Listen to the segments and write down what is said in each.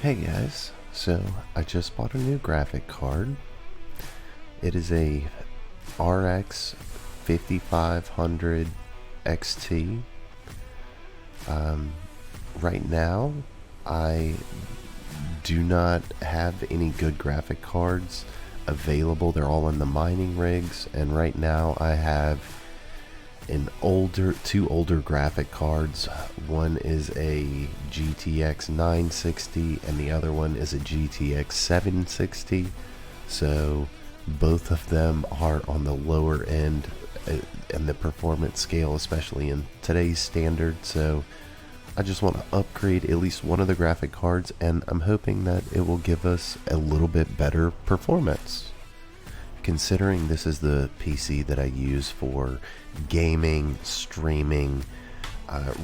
Hey guys, so I just bought a new graphic card. It is a RX 5500 XT. Right now, I do not have any good graphic cards available. They're all in the mining rigs, and right now I have two older graphic cards. One is a GTX 960 and the other one is a GTX 760. So both of them are on the lower end in the performance scale, especially in today's standard. So I just want to upgrade at least one of the graphic cards, and I'm hoping that it will give us a little bit better performance. Considering this is the PC that I use for gaming, streaming,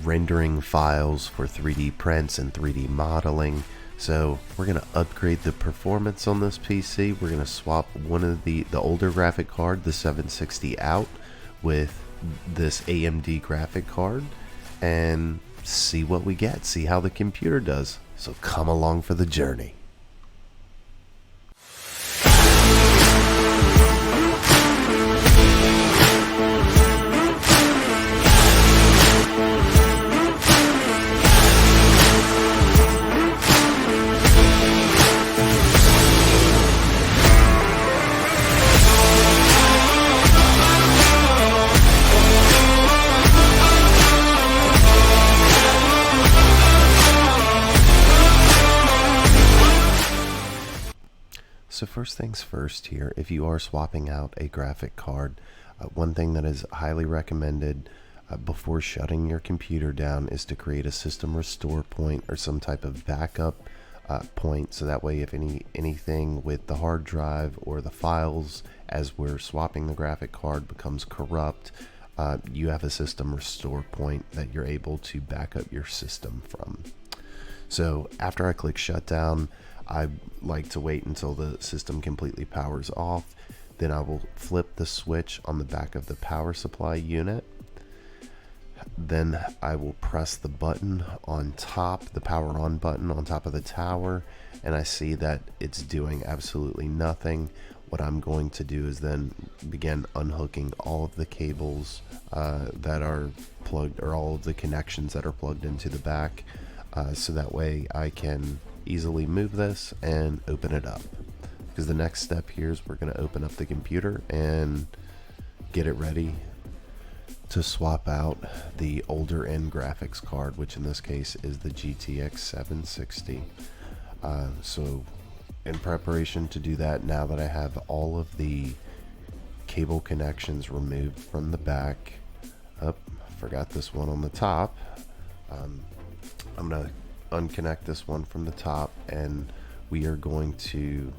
rendering files for 3D prints and 3D modeling. So we're going to upgrade the performance on this PC. We're going to swap one of the older graphic card, the 760, out with this AMD graphic card and see what we get, see how the computer does. So come along for the journey. So first things first here, if you are swapping out a graphic card, one thing that is highly recommended before shutting your computer down is to create a system restore point or some type of backup point, so that way if anything with the hard drive or the files as we're swapping the graphic card becomes corrupt, you have a system restore point that you're able to back up your system from. So after I click shutdown, I like to wait until the system completely powers off. Then I will flip the switch on the back of the power supply unit. Then I will press the button on top, the power on button on top of the tower, and I see that it's doing absolutely nothing. What I'm going to do is then begin unhooking all of the cables that are plugged, or all of the connections that are plugged into the back, so that way I can easily move this and open it up. Because the next step here is we're going to open up the computer and get it ready to swap out the older end graphics card, which in this case is the GTX 760. So in preparation to do that, now that I have all of the cable connections removed from the back, forgot this one on the top. I'm going to unconnect this one from the top, and we are going to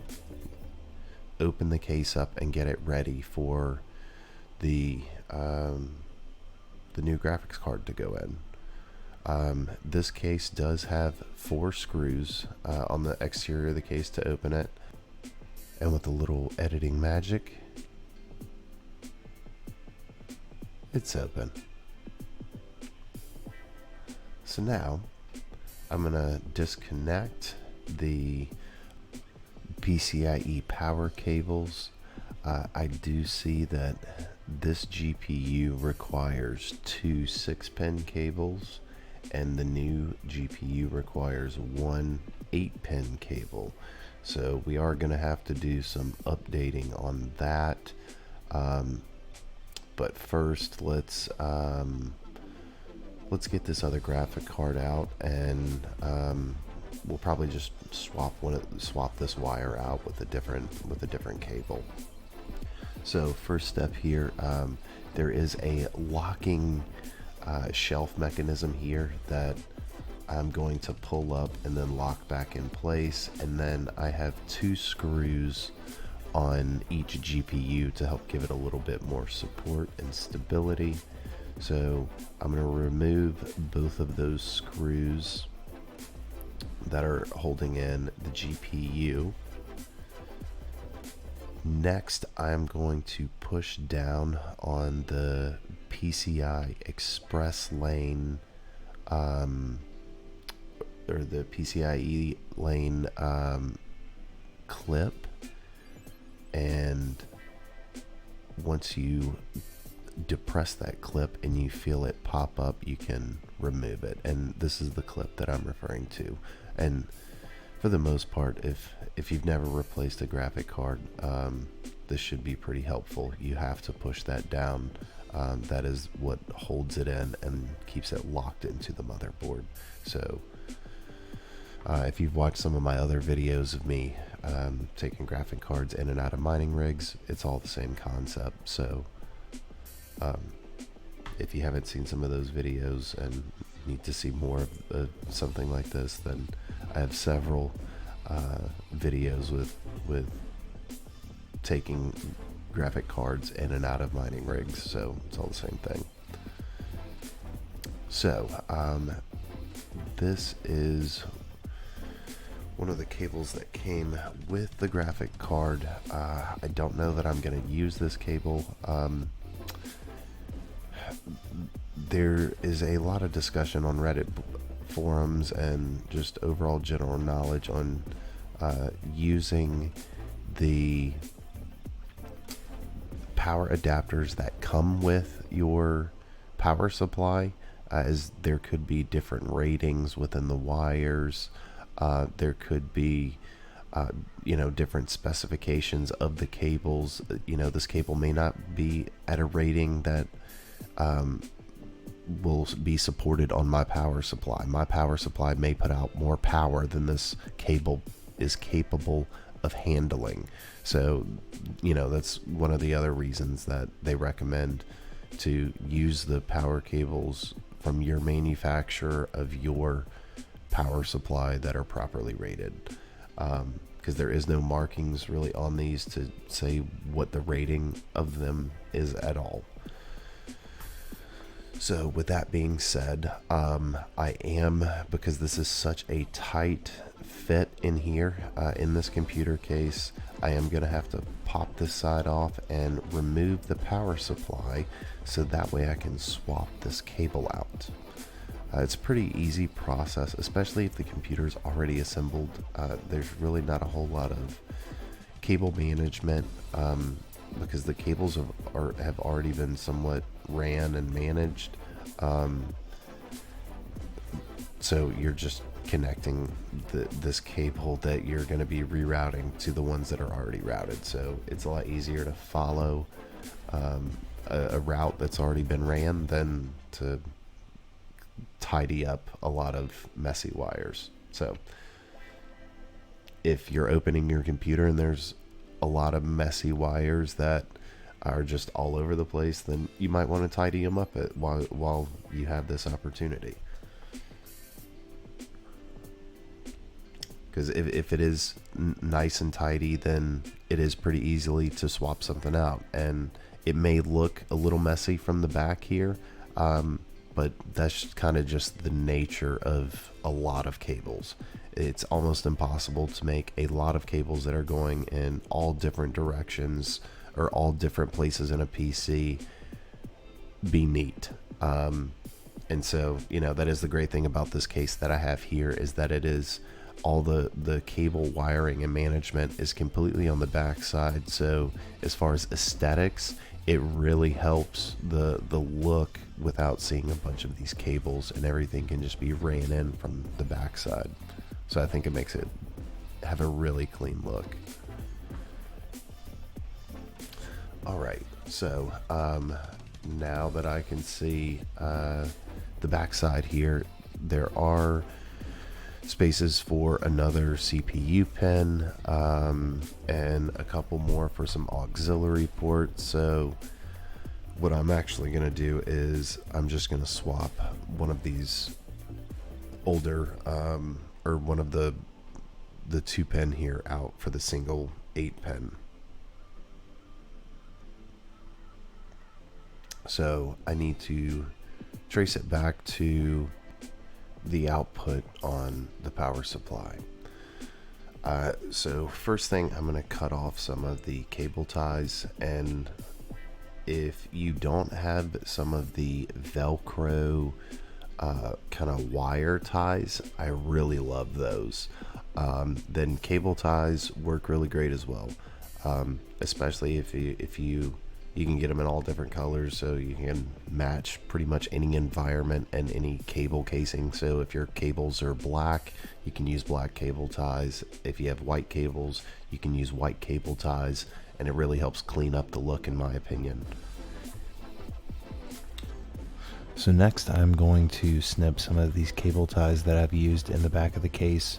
open the case up and get it ready for the new graphics card to go in. This case does have 4 screws on the exterior of the case to open it, and with a little editing magic, it's open. So now I'm gonna disconnect the PCI-e power cables. I do see that this GPU requires 2 6-pin cables, and the new GPU requires 1 8-pin cable. So we are gonna have to do some updating on that. But first, let's get this other graphic card out, and we'll probably just swap this wire out with a different cable. So first step here, there is a locking shelf mechanism here that I'm going to pull up and then lock back in place, and then I have 2 screws on each GPU to help give it a little bit more support and stability. So I'm going to remove both of those screws that are holding in the GPU. Next, I'm going to push down on the PCI Express lane or the PCIe lane clip, and once you depress that clip and you feel it pop up, you can remove it. And this is the clip that I'm referring to. And for the most part, if you've never replaced a graphic card, this should be pretty helpful. You have to push that down. That is what holds it in and keeps it locked into the motherboard. So if you've watched some of my other videos of me taking graphic cards in and out of mining rigs, it's all the same concept. So if you haven't seen some of those videos and need to see more of something like this, then I have several videos with taking graphic cards in and out of mining rigs, so it's all the same thing. So this is one of the cables that came with the graphic card. I don't know that I'm going to use this cable. There is a lot of discussion on Reddit forums and just overall general knowledge on using the power adapters that come with your power supply, as there could be different ratings within the wires. There could be different specifications of the cables. This cable may not be at a rating that will be supported on my power supply. My power supply may put out more power than this cable is capable of handling. So that's one of the other reasons that they recommend to use the power cables from your manufacturer of your power supply that are properly rated, because there is no markings really on these to say what the rating of them is at all. So with that being said, because this is such a tight fit in here, in this computer case, I am going to have to pop this side off and remove the power supply so that way I can swap this cable out. It's a pretty easy process, especially if the computer is already assembled. There's really not a whole lot of cable management, because the cables have already been somewhat ran and managed. So you're just connecting this cable that you're going to be rerouting to the ones that are already routed. So it's a lot easier to follow a route that's already been ran than to tidy up a lot of messy wires. So if you're opening your computer and there's a lot of messy wires that are just all over the place, then you might want to tidy them up while you have this opportunity. Because if it is nice and tidy, then it is pretty easily to swap something out. And it may look a little messy from the back here, but that's kind of just the nature of a lot of cables. It's almost impossible to make a lot of cables that are going in all different directions or all different places in a PC be neat. And so, that is the great thing about this case that I have here, is that it is all the cable wiring and management is completely on the back side. So as far as aesthetics, it really helps the look without seeing a bunch of these cables, and everything can just be ran in from the back side. So I think it makes it have a really clean look. All right, so now that I can see the back side here, there are spaces for another CPU pin, and a couple more for some auxiliary ports. So what I'm actually going to do is I'm just going to swap one of these older, or one of the 2-pin here out for the single 8-pin. So I need to trace it back to the output on the power supply. So first thing, I'm going to cut off some of the cable ties, and if you don't have some of the Velcro kind of wire ties, I really love those. Then cable ties work really great as well, especially if you can get them in all different colors, so you can match pretty much any environment and any cable casing. So if your cables are black, you can use black cable ties. If you have white cables, you can use white cable ties, and it really helps clean up the look, in my opinion. So next I'm going to snip some of these cable ties that I've used in the back of the case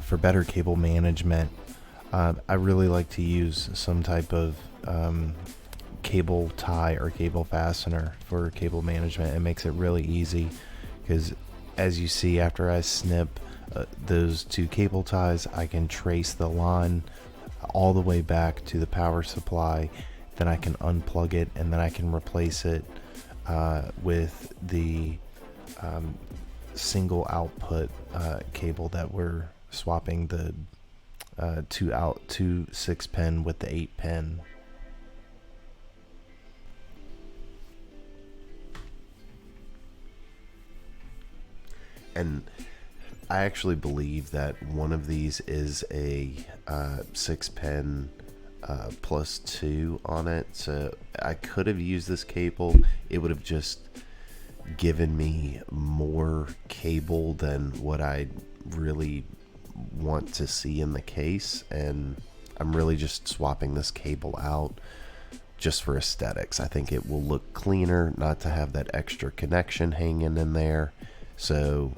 for better cable management. I really like to use some type of cable tie or cable fastener for cable management. It makes it really easy because, as you see, after I snip those two cable ties, I can trace the line all the way back to the power supply. Then I can unplug it, and then I can replace it with the single output cable that we're swapping, the 2 6-pin with the 8-pin. And I actually believe that one of these is a 6-pin plus 2 on it. So I could have used this cable. It would have just given me more cable than what I really want to see in the case. And I'm really just swapping this cable out just for aesthetics. I think it will look cleaner not to have that extra connection hanging in there. So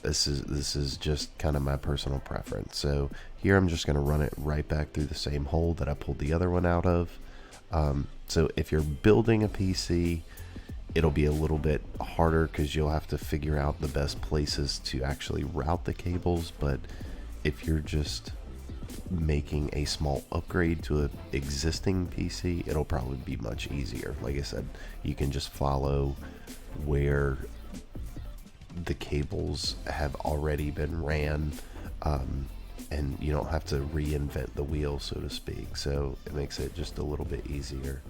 this is just kind of my personal preference. So here I'm just going to run it right back through the same hole that I pulled the other one out of. So if you're building a PC, it'll be a little bit harder because you'll have to figure out the best places to actually route the cables. But if you're just making a small upgrade to an existing PC, it'll probably be much easier. Like I said, you can just follow where the cables have already been ran, and you don't have to reinvent the wheel, so to speak. So it makes it just a little bit easier.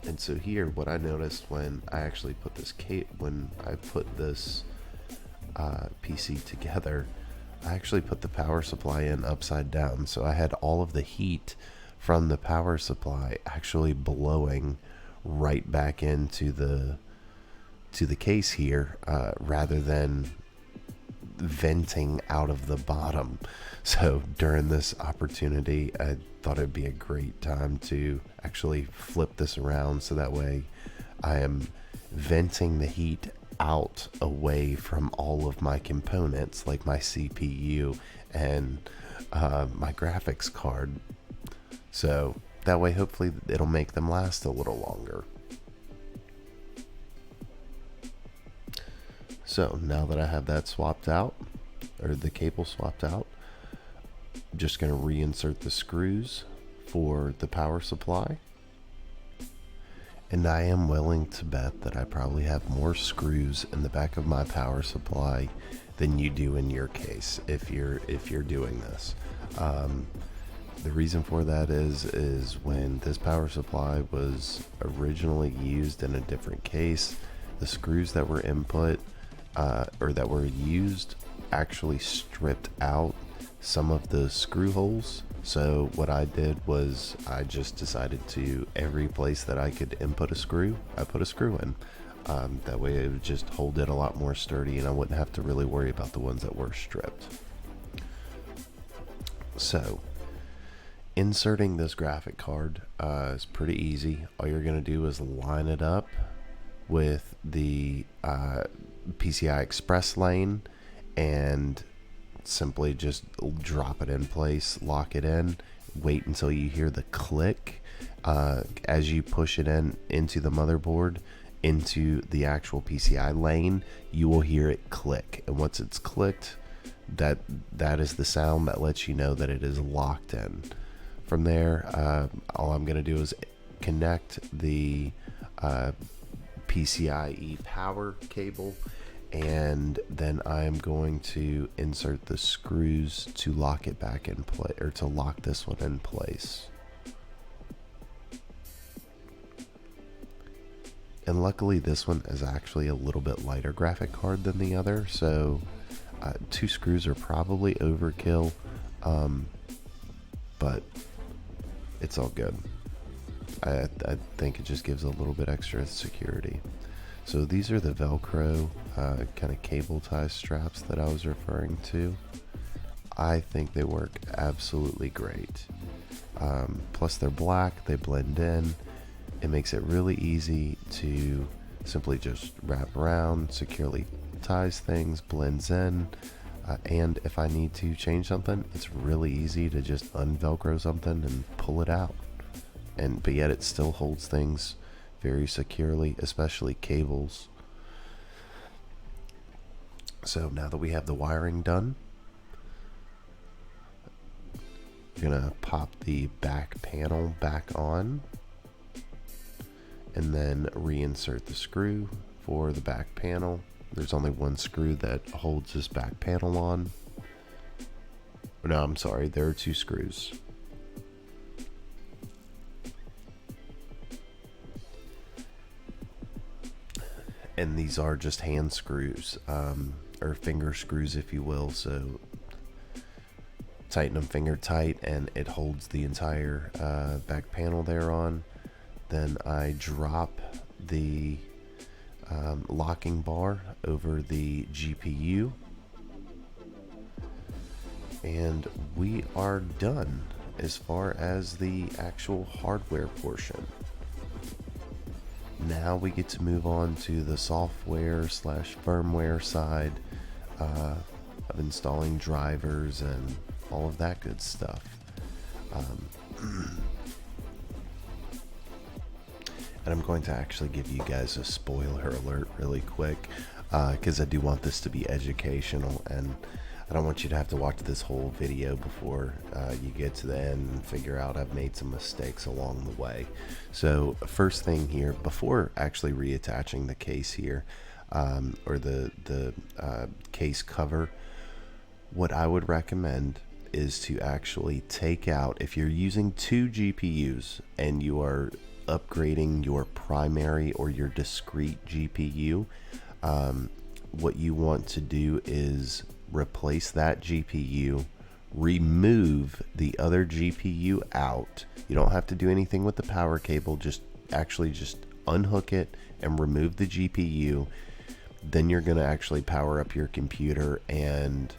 And so here, what I noticed when I actually put this PC together, I actually put the power supply in upside down. So I had all of the heat from the power supply actually blowing right back into the case here, rather than venting out of the bottom. So during this opportunity, I thought it'd be a great time to actually flip this around, so that way I am venting the heat out away from all of my components, like my CPU and my graphics card. So that way, hopefully it'll make them last a little longer. So now that I have that swapped out, or the cable swapped out, I'm just going to reinsert the screws for the power supply. And I am willing to bet that I probably have more screws in the back of my power supply than you do in your case if you're doing this. The reason for that is when this power supply was originally used in a different case, the screws that were input or that were used actually stripped out some of the screw holes. So what I did was I just decided to, every place that I could input a screw, I put a screw in. That way it would just hold it a lot more sturdy, and I wouldn't have to really worry about the ones that were stripped. So inserting this graphic card is pretty easy. All you're going to do is line it up with the PCI Express lane and simply just drop it in place, lock it in, wait until you hear the click as you push it into the motherboard, into the actual PCI lane. You will hear it click, and once it's clicked, that is the sound that lets you know that it is locked in. From there, all I'm going to do is connect the PCI-e Power Cable, and then I'm going to insert the screws to lock it back in place, or to lock this one in place. And luckily this one is actually a little bit lighter graphic card than the other, so 2 screws are probably overkill, but it's all good. I think it just gives a little bit extra security. So these are the Velcro kind of cable tie straps that I was referring to. I think they work absolutely great. Plus they're black, they blend in. It makes it really easy to simply just wrap around, securely ties things, blends in, and if I need to change something, it's really easy to just unvelcro something and pull it out. But yet it still holds things very securely, especially cables. So now that we have the wiring done, we're gonna pop the back panel back on and then reinsert the screw for the back panel. There's only one screw that holds this back panel on. No, I'm sorry, there are 2 screws. And these are just hand screws, or finger screws if you will, so tighten them finger tight and it holds the entire back panel there on. Then I drop the locking bar over the GPU and we are done as far as the actual hardware portion. Now we get to move on to the software / firmware side of installing drivers and all of that good stuff. And I'm going to actually give you guys a spoiler alert really quick, because I do want this to be educational and I don't want you to have to watch this whole video before you get to the end and figure out I've made some mistakes along the way. So first thing here, before actually reattaching the case here, or the case cover, what I would recommend is to actually take out, if you're using 2 GPUs and you are upgrading your primary or your discrete GPU, what you want to do is replace that GPU, remove the other GPU out. You don't have to do anything with the power cable, just unhook it and remove the GPU. Then you're going to actually power up your computer and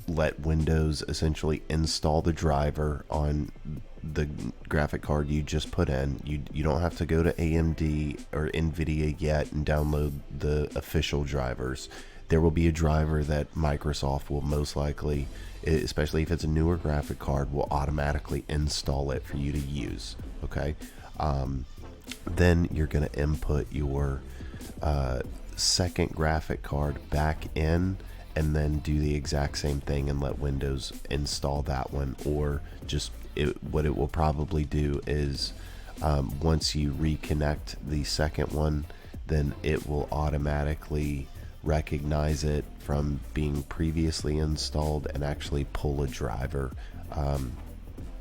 let Windows essentially install the driver on the graphic card you just put in. You don't have to go to AMD or NVIDIA yet and download the official drivers. There will be a driver that Microsoft will most likely, especially if it's a newer graphic card, will automatically install it for you to use. Okay, then you're going to input your second graphic card back in and then do the exact same thing and let Windows install that one. Or just what it will probably do is once you reconnect the second one, then it will automatically recognize it from being previously installed and actually pull a driver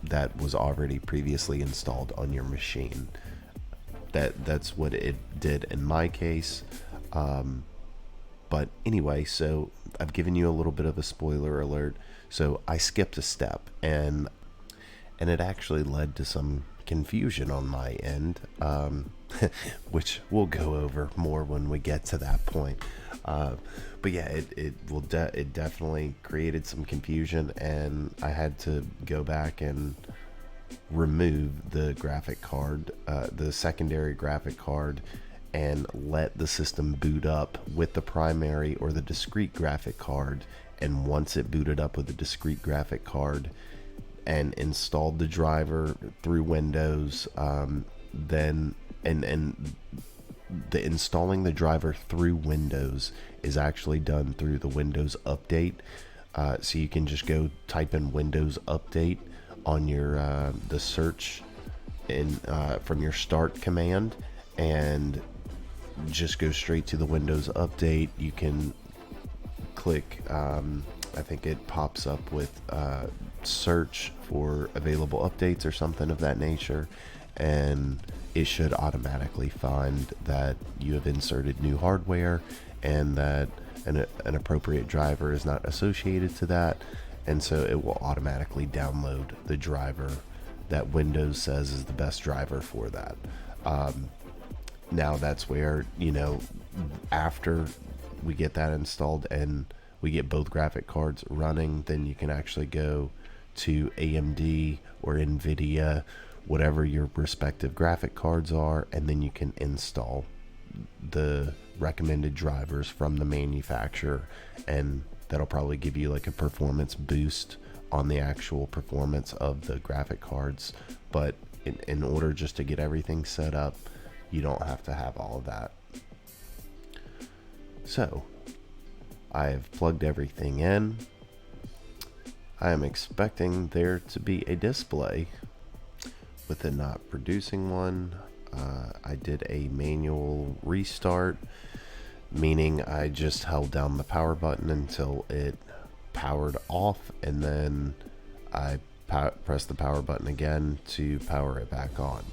that was already previously installed on your machine. That's what it did in my case. But anyway, so I've given you a little bit of a spoiler alert. So I skipped a step and it actually led to some confusion on my end, which we'll go over more when we get to that point. But yeah, it definitely created some confusion, and I had to go back and remove the graphic card, the secondary graphic card, and let the system boot up with the primary or the discrete graphic card. And once it booted up with the discrete graphic card and installed the driver through Windows, then the installing the driver through Windows is actually done through the Windows Update. So you can just go type in Windows Update on your the search from your start command, and just go straight to the Windows Update. You can click, I think it pops up with search for available updates or something of that nature, and it should automatically find that you have inserted new hardware and that an appropriate driver is not associated to that, and so it will automatically download the driver that Windows says is the best driver for that. Now that's where, you know, after we get that installed and we get both graphic cards running, then you can actually go to AMD or NVIDIA, whatever your respective graphic cards are, and then you can install the recommended drivers from the manufacturer, and that'll probably give you like a performance boost on the actual performance of the graphic cards. But in order just to get everything set up, you don't have to have all of that. So I have plugged everything in. I am expecting there to be a display. With it not producing one, I did a manual restart, meaning I just held down the power button until it powered off, and then I pressed the power button again to power it back on.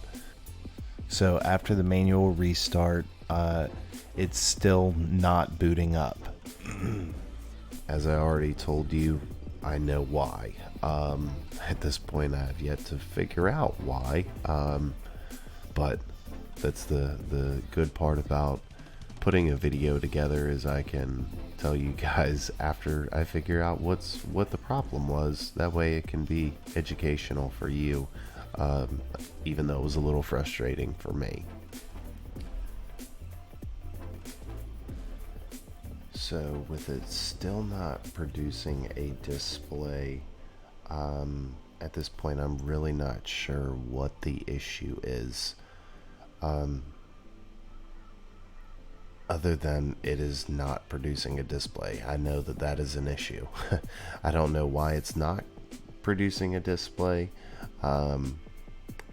So after the manual restart, it's still not booting up. As I already told you, I know why. At this point, I have yet to figure out why. But that's the good part about putting a video together, is I can tell you guys after I figure out what the problem was. That way it can be educational for you, even though it was a little frustrating for me. So with it still not producing a display, at this point I'm really not sure what the issue is, other than it is not producing a display. I know that that is an issue. I don't know why it's not producing a display.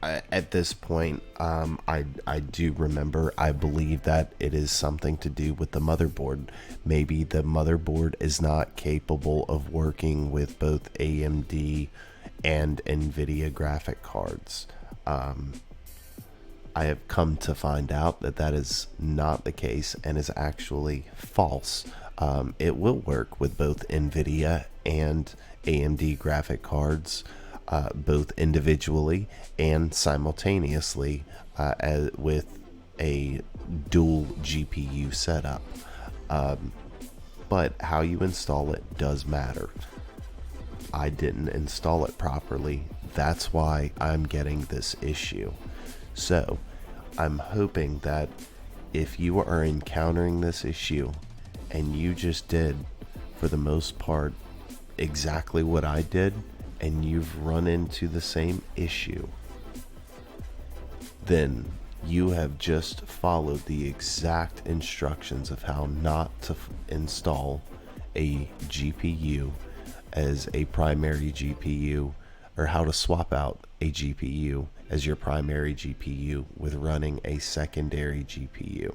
At this point, I do remember, I believe that it is something to do with the motherboard. Maybe the motherboard is not capable of working with both AMD and NVIDIA graphic cards. I have come to find out that that is not the case and is actually false. It will work with both NVIDIA and AMD graphic cards, both individually and simultaneously, with a dual GPU setup. But how you install it does matter. I didn't install it properly. That's why I'm getting this issue. So I'm hoping that if you are encountering this issue and you just did, for the most part, exactly what I did, and you've run into the same issue, then you have just followed the exact instructions of how not to install a GPU as a primary GPU, or how to swap out a GPU as your primary GPU with running a secondary GPU.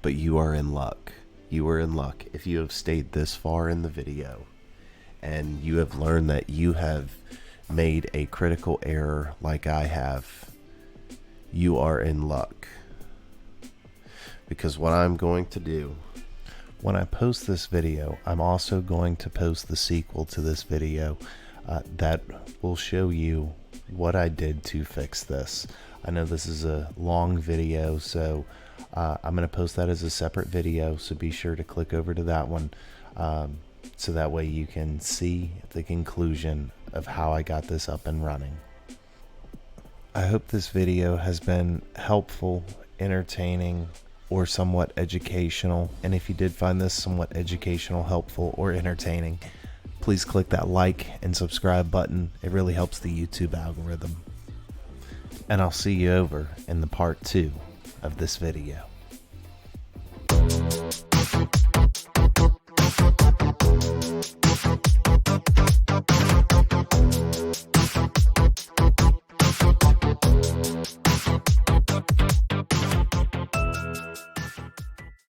But you are in luck. You are in luck if you have stayed this far in the video and you have learned that you have made a critical error like I have. You are in luck. Because what I'm going to do, when I post this video, I'm also going to post the sequel to this video that will show you what I did to fix this. I know this is a long video, so I'm going to post that as a separate video, so be sure to click over to that one, so that way you can see the conclusion of how I got this up and running. I hope this video has been helpful, entertaining, or somewhat educational. And if you did find this somewhat educational, helpful, or entertaining, please click that like and subscribe button. It really helps the YouTube algorithm. And I'll see you over in the part 2 of this video.